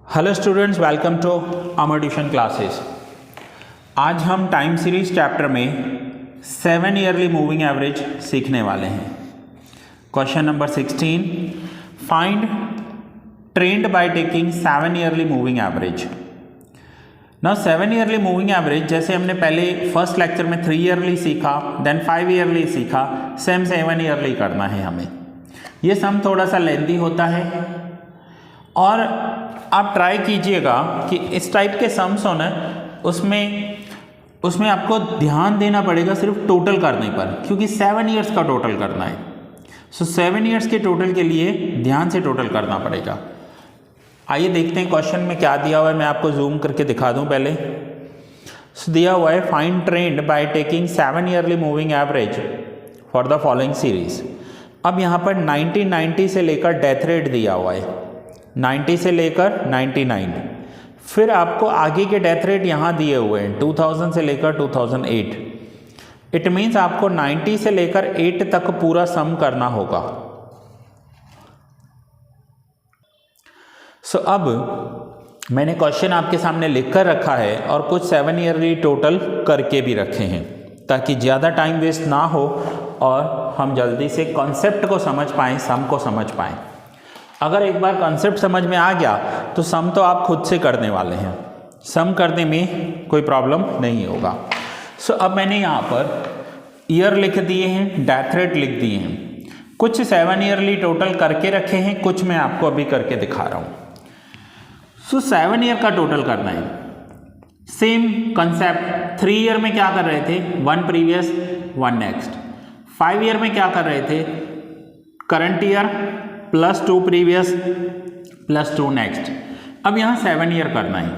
Hello students, welcome to Amar tuition classes. आज हम time series chapter में 7 ईयरली मूविंग एवरेज सीखने वाले हैं। Question number 16, find trend by taking 7 yearly moving average. ना 7 ईयरली मूविंग एवरेज जैसे हमने पहले फर्स्ट लेक्चर में 3 ईयरली सीखा, देन 5 ईयरली सीखा, सेम 7 ईयरली करना है हमें। ये सम थोड़ा सा लेंथी होता है और आप ट्राई कीजिएगा कि इस टाइप के सम्स हो ना उसमें आपको ध्यान देना पड़ेगा सिर्फ टोटल करने पर, क्योंकि 7 ईयर्स का टोटल करना है। सो 7 ईयर्स के टोटल के लिए ध्यान से टोटल करना पड़ेगा। आइए देखते हैं क्वेश्चन में क्या दिया हुआ है। मैं आपको जूम करके दिखा दूं पहले। दिया हुआ है find trend by taking 7 yearly moving average for the following series. अब यहाँ पर 1990 से लेकर डेथ रेट दिया हुआ है, 90 से लेकर 99, फिर आपको आगे के डेथ रेट यहाँ दिए हुए हैं 2000 से लेकर 2008। इट मीन्स आपको 90 से लेकर 8 तक पूरा सम करना होगा। सो अब मैंने क्वेश्चन आपके सामने लिख कर रखा है और कुछ 7 ईयरली टोटल करके भी रखे हैं, ताकि ज़्यादा टाइम वेस्ट ना हो और हम जल्दी से कॉन्सेप्ट को समझ पाएँ, सम को समझ पाएँ। अगर एक बार कॉन्सेप्ट समझ में आ गया तो सम तो आप खुद से करने वाले हैं, सम करने में कोई प्रॉब्लम नहीं होगा। सो अब मैंने यहाँ पर ईयर लिख दिए हैं, डेथ रेट लिख दिए हैं, कुछ 7 ईयरली टोटल करके रखे हैं, कुछ मैं आपको अभी करके दिखा रहा हूँ। सो 7 ईयर का टोटल करना है, सेम कंसेप्ट। 3 ईयर में क्या कर रहे थे, 1 प्रीवियस 1 नेक्स्ट। 5 ईयर में क्या कर रहे थे, current year plus 2 previous plus 2 next. अब यहाँ 7 ईयर करना है।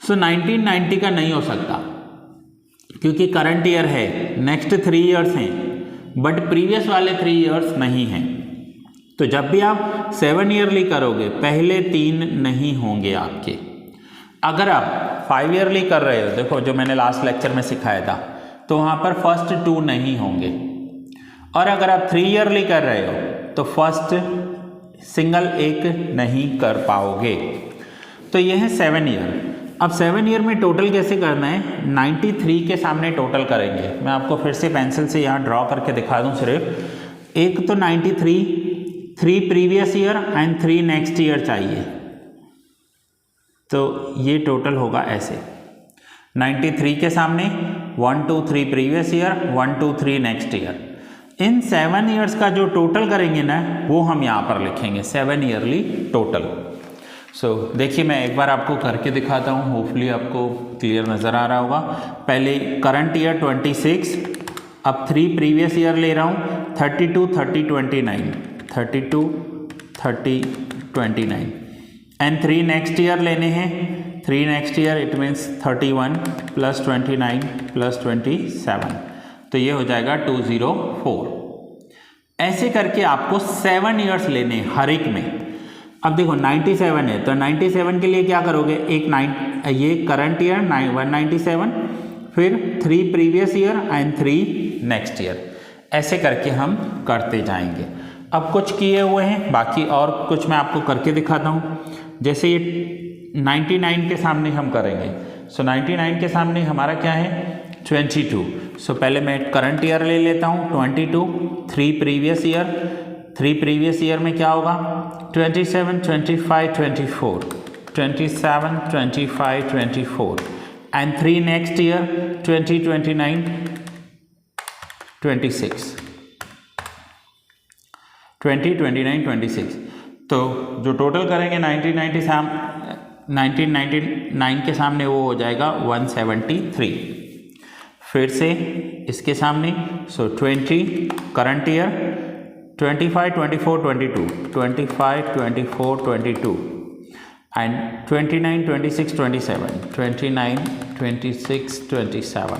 सो 1990 का नहीं हो सकता क्योंकि करंट ईयर है, नेक्स्ट 3 ईयर्स हैं, बट प्रीवियस वाले 3 ईयर्स नहीं हैं। तो जब भी आप 7 ईयरली करोगे पहले 3 नहीं होंगे आपके। अगर आप 5 ईयरली कर रहे हो, देखो जो मैंने लास्ट लेक्चर में सिखाया था, तो वहाँ पर फर्स्ट 2 नहीं होंगे। और अगर आप 3 ईयरली कर रहे हो तो फर्स्ट सिंगल एक नहीं कर पाओगे। तो ये है 7 ईयर। अब 7 ईयर में टोटल कैसे करना है, 93 के सामने टोटल करेंगे। मैं आपको फिर से पेंसिल से यहाँ ड्रॉ करके दिखा दूँ सिर्फ। एक तो 93, 3 previous year and 3 next year चाहिए, तो ये टोटल होगा ऐसे। 93 के सामने 1 2 3 प्रीवियस ईयर, 1 2 3 नेक्स्ट ईयर। इन 7 ईयर्स का जो टोटल करेंगे ना, वो हम यहाँ पर लिखेंगे 7 ईयरली टोटल। सो देखिए मैं एक बार आपको करके दिखाता हूँ, होपफुली आपको क्लियर नज़र आ रहा होगा। पहले करंट ईयर 26, अब 3 प्रीवियस ईयर ले रहा हूँ 32 30 29, 32 30 29 एंड 3 नेक्स्ट ईयर लेने हैं। 3 next year it means 31 plus 29 plus 27, तो ये हो जाएगा 204। ऐसे करके आपको 7 ईयर्स लेने हर एक में। अब देखो 97 है, तो 97 के लिए क्या करोगे, ये करंट ईयर 197, फिर 3 previous year and 3 next year. ऐसे करके हम करते जाएंगे। अब कुछ किए हुए हैं, बाकी और कुछ मैं आपको करके दिखाता हूँ। जैसे ये 99 के सामने हम करेंगे। सो 99 के सामने हमारा क्या है, 22। सो पहले मैं करंट ईयर ले लेता हूँ 22, 3 प्रीवियस ईयर, 3 प्रीवियस ईयर में क्या होगा, 27 25 24, 27 25 24 एंड 3 नेक्स्ट ईयर 20 29 26, 20 29 26। तो जो टोटल करेंगे 1999 के सामने वो हो जाएगा 173। फिर से इसके सामने, सो 20 करंट ईयर, 25 24 22, 25 24 22 एंड 29 26 27, 29 26 27।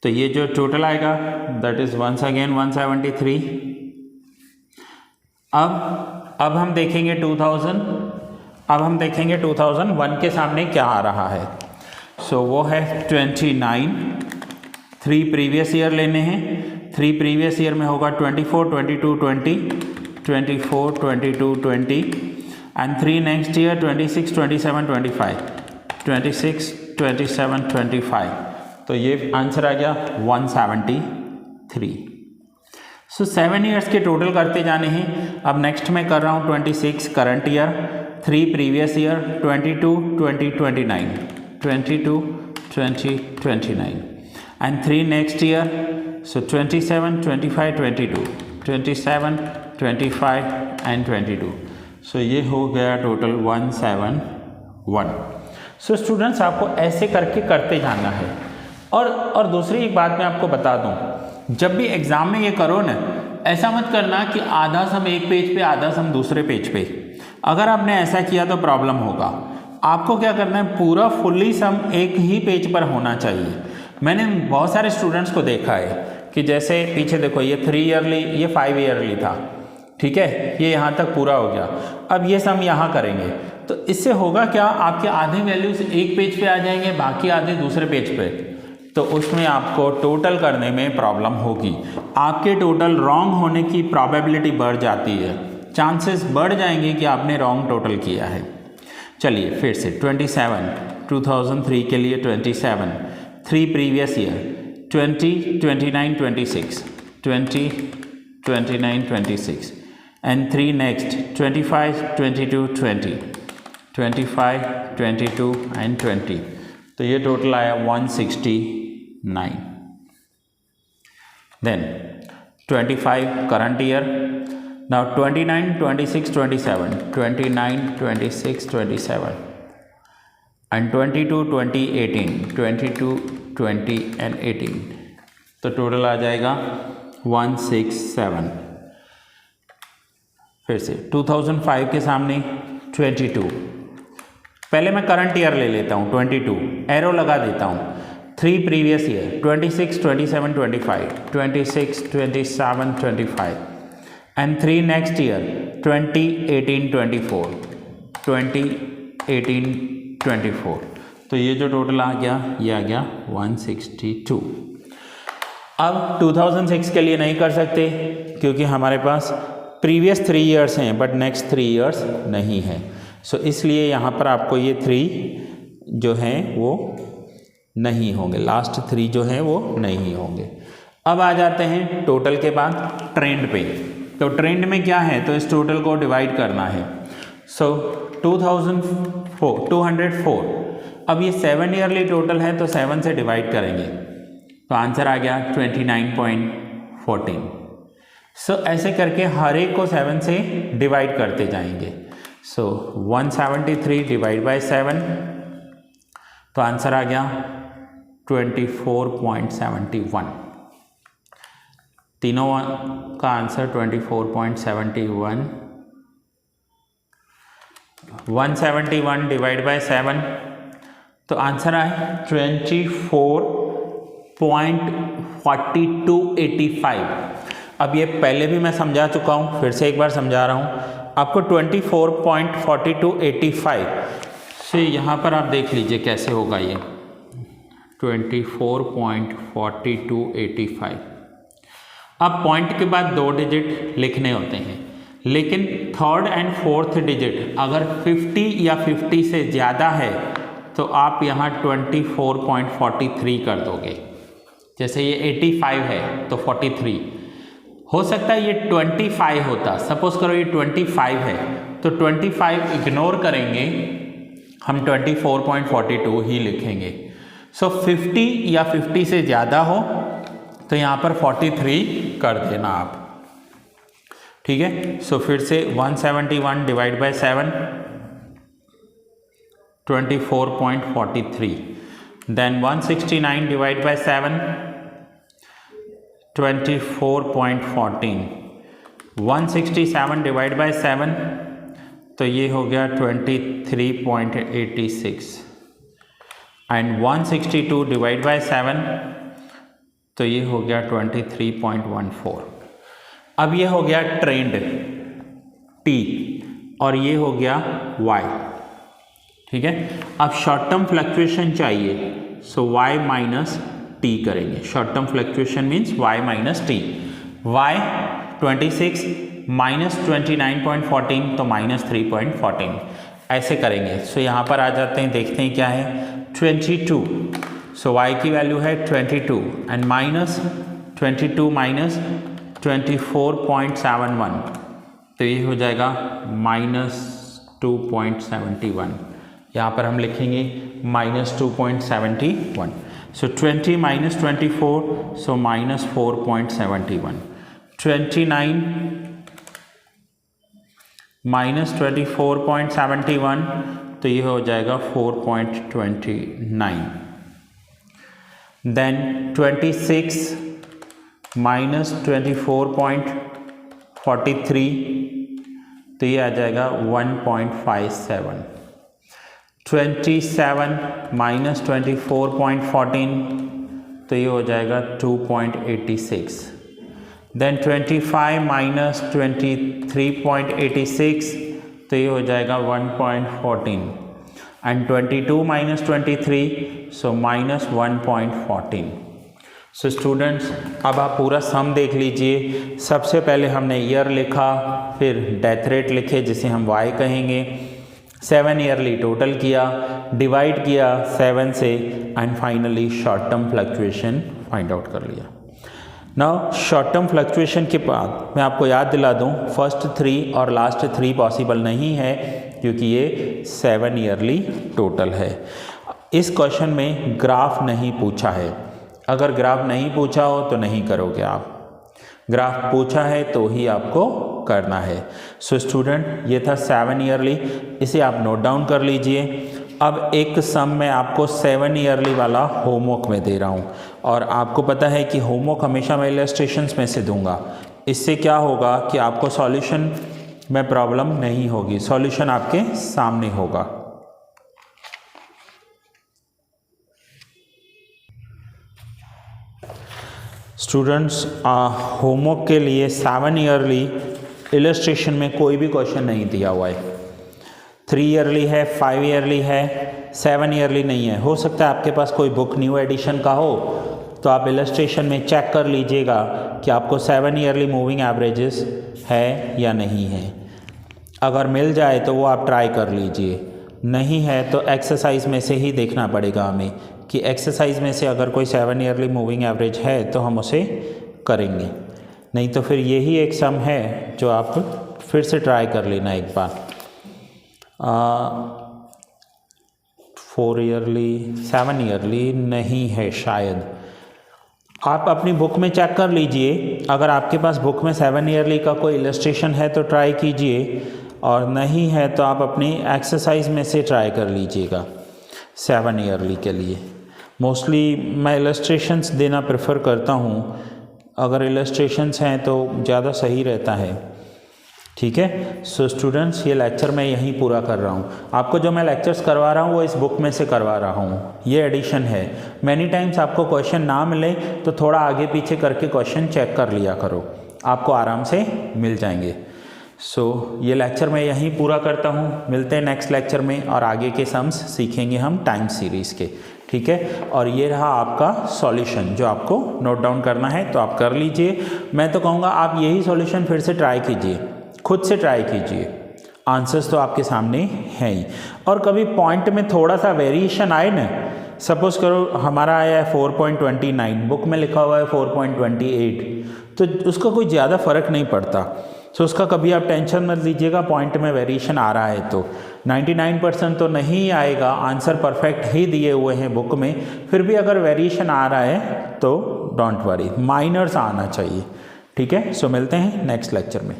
तो ये जो टोटल आएगा दैट इज वंस अगेन 173। अब हम देखेंगे 2000। अब हम देखेंगे 2001 के सामने क्या आ रहा है। सो वो है 29, 3 प्रीवियस ईयर लेने हैं। 3 प्रीवियस ईयर में होगा 24 22 20, 24 22 20 एंड 3 नेक्स्ट ईयर 26, 27, 25, 26, 27, 25, तो ये आंसर आ गया 173। सो 7 ईयर्स के टोटल करते जाने हैं। अब नेक्स्ट मैं कर रहा हूँ 26 current year, 3 previous year, 22, 20, 29, 22, 20, 29 and 3 next year. So 27, 25, 22, 27, 25 and 22। सो ये हो गया टोटल 171। सो स्टूडेंट्स आपको ऐसे करके करते जाना है। और दूसरी एक बात मैं आपको बता दूं, जब भी एग्ज़ाम में ये करो ना, ऐसा मत करना कि आधा सम एक पेज पे आधा सम दूसरे पेज पे। अगर आपने ऐसा किया तो प्रॉब्लम होगा। आपको क्या करना है, पूरा फुल्ली सम एक ही पेज पर होना चाहिए। मैंने बहुत सारे स्टूडेंट्स को देखा है कि जैसे पीछे देखो, ये 3 ईयरली, ये 5 ईयरली था, ठीक है, ये यहाँ तक पूरा हो गया। अब ये सम यहाँ करेंगे तो इससे होगा क्या, आपके आधे वैल्यूज एक पेज पे आ जाएंगे, बाकी आधे दूसरे पेज पे, तो उसमें आपको टोटल करने में प्रॉब्लम होगी। आपके टोटल रॉन्ग होने की प्रोबेबिलिटी बढ़ जाती है, चांसेस बढ़ जाएंगे कि आपने रॉन्ग टोटल किया है। चलिए फिर से 27, 2003 के लिए 27, 3 previous year 20, 29, 26, 20, 29, 26 and 3 next 25, 22, 20, 25, 22 and 20, तो ये टोटल आया 169। Then 25 current year, now 29, 26, 27, 29, 26, 27 and 22, 20, 18, 22, 20 and 18, तो टोटल आ जाएगा 167। फिर से 2005 के सामने 22, पहले मैं करंट ईयर ले लेता हूँ 22, एरो लगा देता हूँ। 3 previous year 26, 27, 25, 26, 27, 25 and 3 next year 20, 18, 24, 20, 18, 24, तो ये जो टोटल आ गया, ये आ गया 162। अब 2006 के लिए नहीं कर सकते क्योंकि हमारे पास प्रीवियस 3 ईयर्स हैं बट नेक्स्ट 3 ईयर्स नहीं है। सो इसलिए यहाँ पर आपको ये 3 जो हैं वो नहीं होंगे, लास्ट 3 जो हैं वो नहीं होंगे। अब आ जाते हैं टोटल के बाद ट्रेंड पे। तो ट्रेंड में क्या है, तो इस टोटल को डिवाइड करना है। सो 204, अब ये 7 ईयरली टोटल है तो 7 से डिवाइड करेंगे तो आंसर आ गया 29.14। सो ऐसे करके हर एक को 7 से डिवाइड करते जाएंगे। सो 173 डिवाइड बाय 7, तो आंसर आ गया 24.71। तीनों का आंसर 24.71। 171 डिवाइड बाय 7, तो आंसर आए 24.4285। अब ये पहले भी मैं समझा चुका हूँ, फिर से एक बार समझा रहा हूँ आपको। 24.4285 से यहाँ पर आप देख लीजिए कैसे होगा ये 24.4285। अब पॉइंट के बाद 2 डिजिट लिखने होते हैं, लेकिन 3rd एंड 4th डिजिट अगर 50 या 50 से ज़्यादा है तो आप यहाँ 24.43 कर दोगे। जैसे ये 85 है तो 43, हो सकता है ये 25 होता, सपोज करो ये 25 है तो 25 इग्नोर करेंगे, हम 24.42 ही लिखेंगे। सो 50 या 50 से ज़्यादा हो तो यहाँ पर 43 कर देना आप, ठीक है। सो फिर से 171 divide by 7, 24.43, then 169 divide by 7, 24.14, 167 divide by 7, तो ये हो गया 23.86 एंड 162 डिवाइड बाय 7, तो ये हो गया 23.14। अब ये हो गया ट्रेंड T और ये हो गया Y, ठीक है। अब शॉर्ट टर्म फ्लक्चुएशन चाहिए, सो Y माइनस T करेंगे। Short term fluctuation means Y minus T। Y 26 -29.14 तो -3.14 ऐसे करेंगे। सो यहाँ पर आ जाते हैं, देखते हैं क्या है 22। सो y की वैल्यू है 22 एंड -22 माइनस 24.71 तो ये हो जाएगा -2.71। यहाँ पर हम लिखेंगे -2.71। सो 20 माइनस 24 सो -4.71। 29 माइनस 24.71 तो ये हो जाएगा 4.29। देन 26 माइनस 24.43 तो ये आ जाएगा 1.57। 27 माइनस 24.14 तो ये हो जाएगा 2.86। देन 25 माइनस 23.86 तो ये हो जाएगा 1.14 and 22 minus 23 so -1.14। So students अब आप पूरा सम देख लीजिए। सबसे पहले हमने ईयर लिखा, फिर डेथ रेट लिखे जिसे हम y कहेंगे, 7 ईयरली टोटल किया, डिवाइड किया 7 से and finally short term fluctuation find out कर लिया। नाउ शॉर्ट टर्म फ्लक्चुएशन के बाद मैं आपको याद दिला दूं, फर्स्ट 3 और लास्ट 3 पॉसिबल नहीं है क्योंकि ये 7 ईयरली टोटल है। इस क्वेश्चन में ग्राफ नहीं पूछा है, अगर ग्राफ नहीं पूछा हो तो नहीं करोगे आप, ग्राफ पूछा है तो ही आपको करना है। सो स्टूडेंट ये था 7 ईयरली, इसे आप नोट डाउन कर लीजिए। अब एक सम मैं आपको 7 ईयरली वाला होमवर्क में दे रहा हूँ और आपको पता है कि होमवर्क हमेशा मैं इलस्ट्रेशंस में से दूंगा। इससे क्या होगा कि आपको सॉल्यूशन में प्रॉब्लम नहीं होगी, सॉल्यूशन आपके सामने होगा। स्टूडेंट्स होमवर्क के लिए 7 ईयरली इलस्ट्रेशन में कोई भी क्वेश्चन नहीं दिया हुआ है। 3 ईयरली है, 5 ईयरली है, 7 ईयरली नहीं है। हो सकता है आपके पास कोई बुक न्यू एडिशन का हो तो आप इलस्ट्रेशन में चेक कर लीजिएगा कि आपको 7 ईयरली मूविंग एवरेजेस है या नहीं है। अगर मिल जाए तो वो आप ट्राई कर लीजिए, नहीं है तो एक्सरसाइज में से ही देखना पड़ेगा हमें कि एक्सरसाइज में से अगर कोई 7 ईयरली मूविंग एवरेज है तो हम उसे करेंगे, नहीं तो फिर यही एक सम है जो आप फिर से ट्राई कर लेना एक बार। 4 ईयरली 7 ईयरली नहीं है शायद, आप अपनी बुक में चेक कर लीजिए। अगर आपके पास बुक में 7 ईयरली का कोई इलस्ट्रेशन है तो ट्राई कीजिए, और नहीं है तो आप अपनी एक्सरसाइज में से ट्राई कर लीजिएगा 7 ईयरली के लिए। मोस्टली मैं इलस्ट्रेशंस देना प्रेफर करता हूँ, अगर इलस्ट्रेशंस हैं तो ज़्यादा सही रहता है। ठीक है, सो स्टूडेंट्स ये लेक्चर मैं यहीं पूरा कर रहा हूँ। आपको जो मैं लेक्चर्स करवा रहा हूँ वो इस बुक में से करवा रहा हूँ, ये एडिशन है। मैनी टाइम्स आपको क्वेश्चन ना मिले तो थोड़ा आगे पीछे करके क्वेश्चन चेक कर लिया करो, आपको आराम से मिल जाएंगे। सो ये लेक्चर मैं यहीं पूरा करता हूँ, मिलते हैं नेक्स्ट लेक्चर में और आगे के सम्स सीखेंगे हम टाइम सीरीज़ के। ठीक है, और ये रहा आपका सॉल्यूशन जो आपको नोट डाउन करना है तो आप कर लीजिए। मैं तो कहूँगा आप यही सॉल्यूशन फिर से ट्राई कीजिए, खुद से ट्राई कीजिए, आंसर्स तो आपके सामने हैं ही। और कभी पॉइंट में थोड़ा सा वेरिएशन आए ना, सपोज करो हमारा आया है 4.29, बुक में लिखा हुआ है 4.28, तो उसका कोई ज़्यादा फर्क नहीं पड़ता। तो उसका कभी आप टेंशन मत लीजिएगा, पॉइंट में वेरिएशन आ रहा है तो 99% तो नहीं आएगा, आंसर परफेक्ट ही दिए हुए हैं बुक में, फिर भी अगर वेरिएशन आ रहा है तो डोंट वरी, माइनर्स आना चाहिए। ठीक है, सो मिलते हैं नेक्स्ट लेक्चर में।